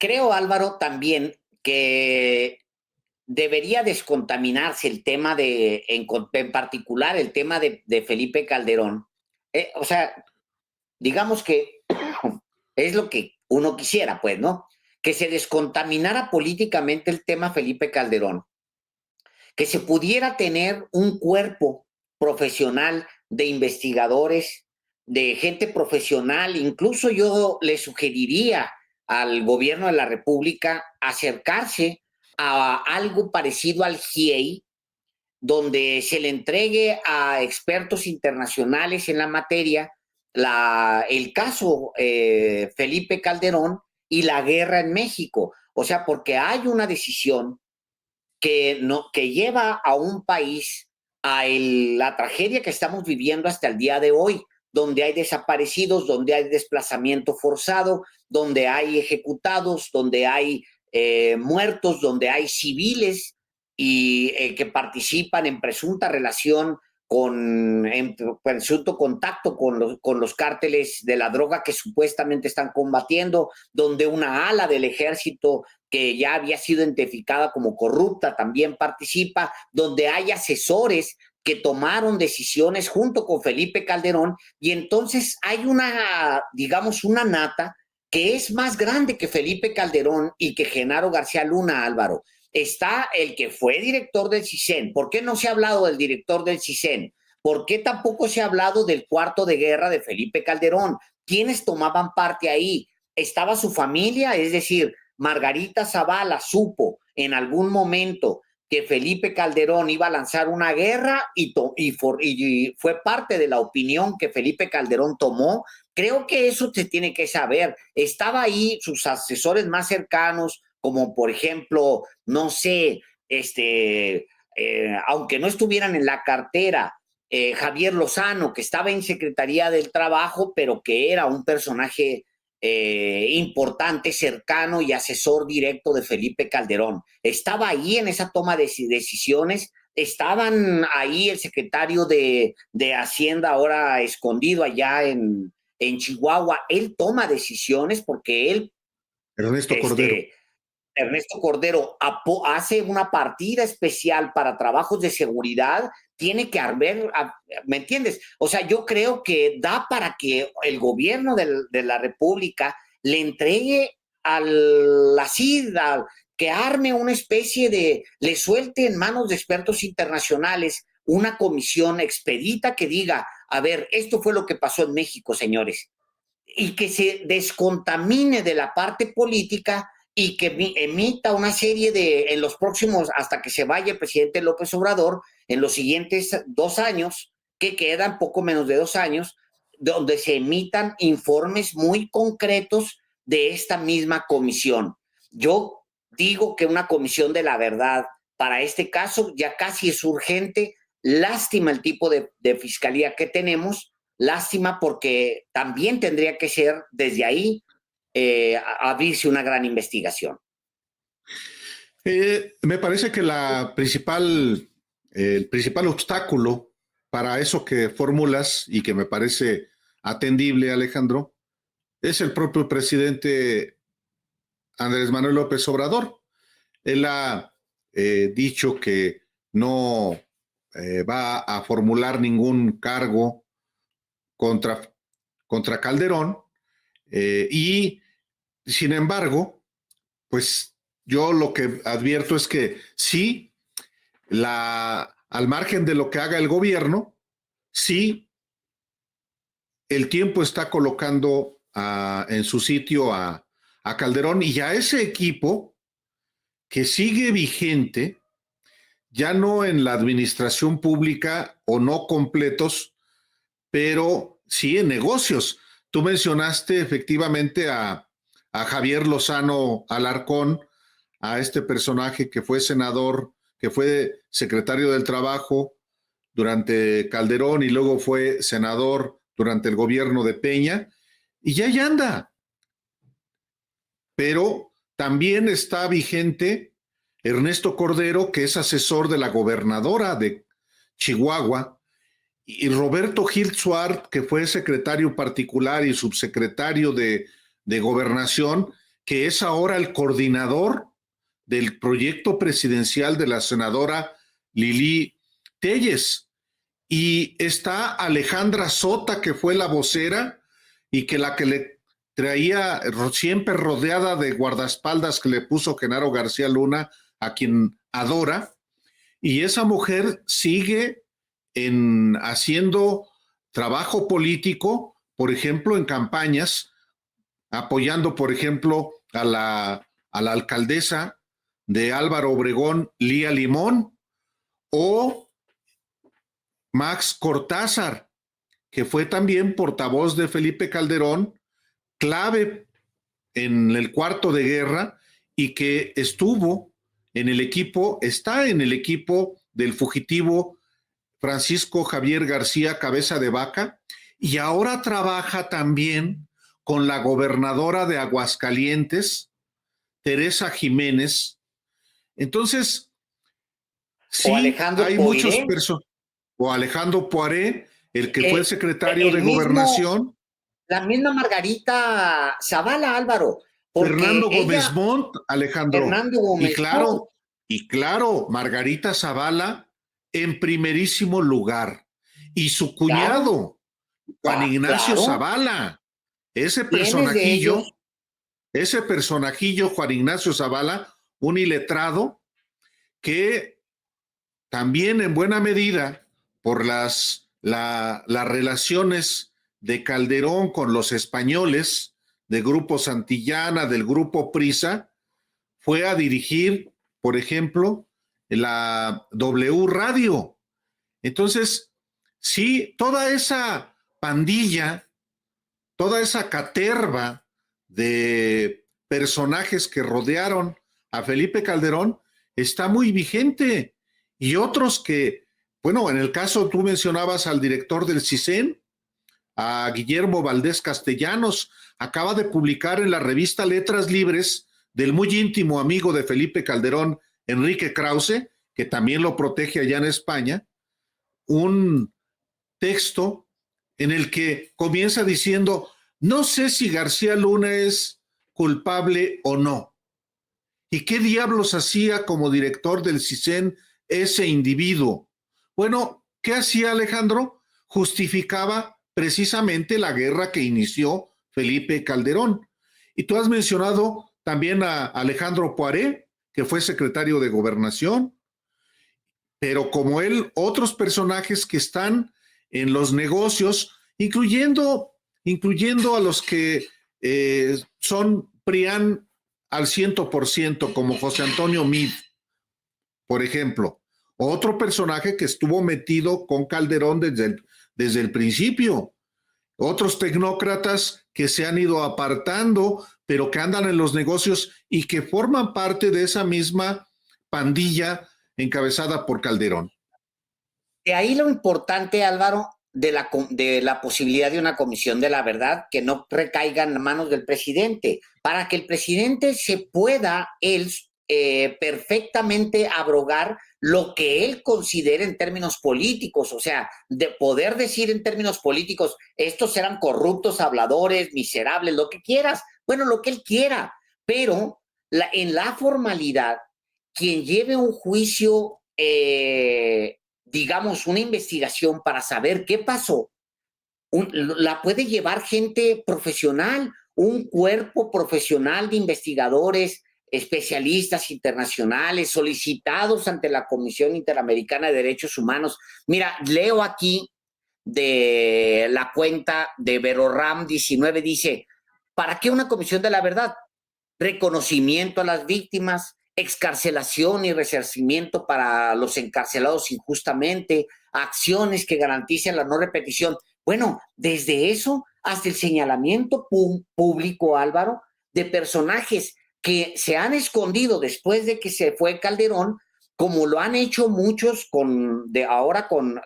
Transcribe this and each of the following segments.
creo, Álvaro, también que debería descontaminarse el tema en particular el tema de Felipe Calderón. O sea, digamos que es lo que uno quisiera, pues, ¿no? Que se descontaminara políticamente el tema Felipe Calderón, que se pudiera tener un cuerpo profesional de investigadores, de gente profesional. Incluso yo le sugeriría al gobierno de la República acercarse a algo parecido al GIEI, donde se le entregue a expertos internacionales en la materia el caso Felipe Calderón y la guerra en México. O sea, porque hay una decisión que lleva a un país a la tragedia que estamos viviendo hasta el día de hoy, donde hay desaparecidos, donde hay desplazamiento forzado, donde hay ejecutados, donde hay muertos, donde hay civiles y que participan en presunta relación en presunto contacto con los cárteles de la droga que supuestamente están combatiendo, donde una ala del ejército que ya había sido identificada como corrupta también participa, donde hay asesores que tomaron decisiones junto con Felipe Calderón, y entonces hay digamos, una nata que es más grande que Felipe Calderón y que Genaro García Luna, Álvaro. Está el que fue director del CISEN. ¿Por qué no se ha hablado del director del CISEN? ¿Por qué tampoco se ha hablado del cuarto de guerra de Felipe Calderón? ¿Quiénes tomaban parte ahí? ¿Estaba su familia? Es decir, Margarita Zavala supo en algún momento que Felipe Calderón iba a lanzar una guerra y fue parte de la opinión que Felipe Calderón tomó. Creo que eso se tiene que saber. Estaba ahí sus asesores más cercanos, como por ejemplo, no sé, aunque no estuvieran en la cartera, Javier Lozano, que estaba en Secretaría del Trabajo, pero que era un personaje importante, cercano y asesor directo de Felipe Calderón. Estaba ahí en esa toma de decisiones, estaban ahí el secretario de Hacienda, ahora escondido allá en Chihuahua. Él toma decisiones porque él, Ernesto Cordero. Ernesto Cordero hace una partida especial para trabajos de seguridad, tiene que haber, ¿me entiendes? O sea, yo creo que da para que el gobierno de la República le entregue a la CID, que arme una especie le suelte en manos de expertos internacionales una comisión expedita que diga, a ver, esto fue lo que pasó en México, señores, y que se descontamine de la parte política y que emita una serie en los próximos, hasta que se vaya el presidente López Obrador, en los siguientes 2 años, que quedan poco menos de 2 años, donde se emitan informes muy concretos de esta misma comisión. Yo digo que una comisión de la verdad para este caso ya casi es urgente. Lástima el tipo de fiscalía que tenemos, lástima porque también tendría que ser desde ahí abrirse una gran investigación. Me parece que el principal obstáculo para eso que formulas y que me parece atendible, Alejandro, es el propio presidente Andrés Manuel López Obrador. Él ha dicho que no va a formular ningún cargo contra Calderón y, sin embargo, pues yo lo que advierto es que sí, al margen de lo que haga el gobierno, sí, el tiempo está colocando en su sitio a Calderón y a ese equipo que sigue vigente, ya no en la administración pública o no completos, pero sí en negocios. Tú mencionaste efectivamente a Javier Lozano Alarcón, a este personaje que fue senador, que fue secretario del Trabajo durante Calderón y luego fue senador durante el gobierno de Peña, y ya anda. Pero también está vigente Ernesto Cordero, que es asesor de la gobernadora de Chihuahua, y Roberto Gil Suárez, que fue secretario particular y subsecretario de Gobernación, que es ahora el coordinador del proyecto presidencial de la senadora Lili Telles. Y está Alejandra Sota, que fue la vocera y que la que le traía siempre rodeada de guardaespaldas que le puso Genaro García Luna, a quien adora. Y esa mujer sigue haciendo trabajo político, por ejemplo, en campañas, apoyando, por ejemplo, a la alcaldesa de Álvaro Obregón, Lía Limón, o Max Cortázar, que fue también portavoz de Felipe Calderón, clave en el cuarto de guerra y que está en el equipo del fugitivo Francisco Javier García Cabeza de Vaca, y ahora trabaja también con la gobernadora de Aguascalientes, Teresa Jiménez. Entonces, O sí, Alejandro hay muchos Poiré, personajes, o Alejandro Poiré, el que fue secretario el de mismo, Gobernación, la misma Margarita Zavala, Álvaro, porque Fernando Gómez ella, Montt, Alejandro, Fernando y Gómez Montt, claro, y claro, Margarita Zavala en primerísimo lugar. Y su claro, cuñado, Juan Ignacio claro, Zavala, ese ¿quiénes de ellos? personajillo, Juan Ignacio Zavala, un iletrado que también en buena medida por las relaciones de Calderón con los españoles, de Grupo Santillana, del Grupo Prisa, fue a dirigir, por ejemplo, la W Radio. Entonces, sí, toda esa pandilla, toda esa caterva de personajes que rodearon a Felipe Calderón está muy vigente. Y otros que, bueno, en el caso tú mencionabas al director del CISEN, a Guillermo Valdés Castellanos, acaba de publicar en la revista Letras Libres del muy íntimo amigo de Felipe Calderón, Enrique Krause, que también lo protege allá en España, un texto en el que comienza diciendo, no sé si García Luna es culpable o no. ¿Y qué diablos hacía como director del CISEN ese individuo? Bueno, ¿qué hacía Alejandro? Justificaba precisamente la guerra que inició Felipe Calderón. Y tú has mencionado también a Alejandro Poiré, que fue secretario de Gobernación, pero como él, otros personajes que están en los negocios, incluyendo a los que son PRIAN al 100%, como José Antonio Meade, por ejemplo. Otro personaje que estuvo metido con Calderón desde el principio. Otros tecnócratas que se han ido apartando, pero que andan en los negocios y que forman parte de esa misma pandilla encabezada por Calderón. De ahí lo importante, Álvaro, de la posibilidad de una comisión de la verdad que no recaiga en manos del presidente, para que el presidente se pueda él perfectamente abrogar lo que él considere en términos políticos, o sea, de poder decir en términos políticos, estos eran corruptos, habladores, miserables, lo que quieras, bueno, lo que él quiera, pero en la formalidad, quien lleve un juicio digamos, una investigación para saber qué pasó, la puede llevar gente profesional, un cuerpo profesional de investigadores, especialistas internacionales, solicitados ante la Comisión Interamericana de Derechos Humanos. Mira, leo aquí de la cuenta de Veroram 19, dice, ¿para qué una comisión de la verdad? Reconocimiento a las víctimas, excarcelación y resarcimiento para los encarcelados injustamente, acciones que garanticen la no repetición. Bueno, desde eso hasta el señalamiento público, Álvaro, de personajes que se han escondido después de que se fue Calderón, como lo han hecho muchos ahora con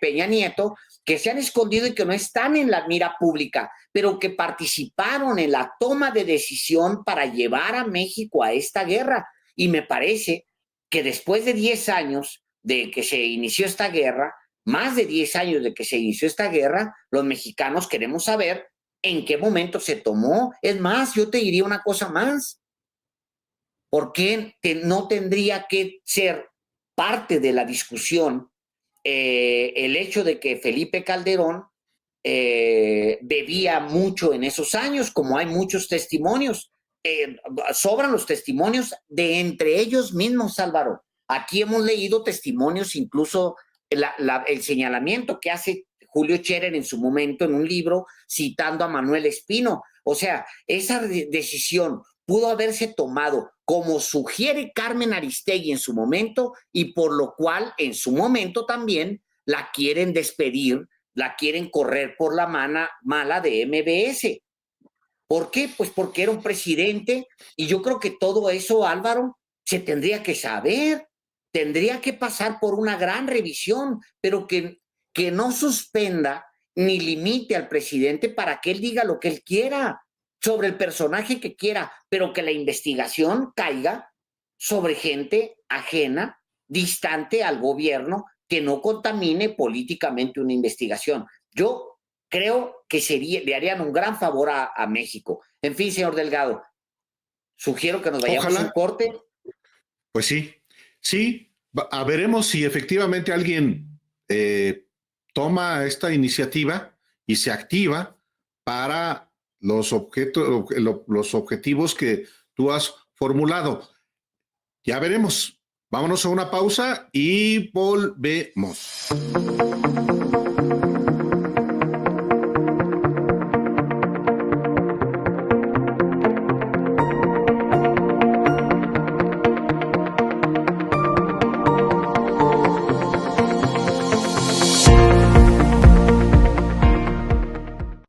Peña Nieto, que se han escondido y que no están en la mira pública, pero que participaron en la toma de decisión para llevar a México a esta guerra. Y me parece que después de 10 años de que se inició esta guerra, más de 10 años de que se inició esta guerra, los mexicanos queremos saber en qué momento se tomó. Es más, yo te diría una cosa más. ¿Por qué no tendría que ser parte de la discusión el hecho de que Felipe Calderón bebía mucho en esos años, como hay muchos testimonios? Sobran los testimonios de entre ellos mismos, Álvaro. Aquí hemos leído testimonios, incluso el señalamiento que hace Julio Scherer en su momento en un libro citando a Manuel Espino. O sea, esa decisión pudo haberse tomado como sugiere Carmen Aristegui en su momento, y por lo cual en su momento también la quieren despedir, la quieren correr por la mala de MBS. ¿Por qué? Pues porque era un presidente, y yo creo que todo eso, Álvaro, se tendría que saber, tendría que pasar por una gran revisión, pero que no suspenda ni limite al presidente para que él diga lo que él quiera sobre el personaje que quiera, pero que la investigación caiga sobre gente ajena, distante al gobierno, que no contamine políticamente una investigación. Yo creo que le harían un gran favor a México. En fin, señor Delgado, sugiero que nos vayamos a un corte. Pues sí, veremos si efectivamente alguien toma esta iniciativa y se activa para los objetivos que tú has formulado. Ya veremos. Vámonos a una pausa y volvemos.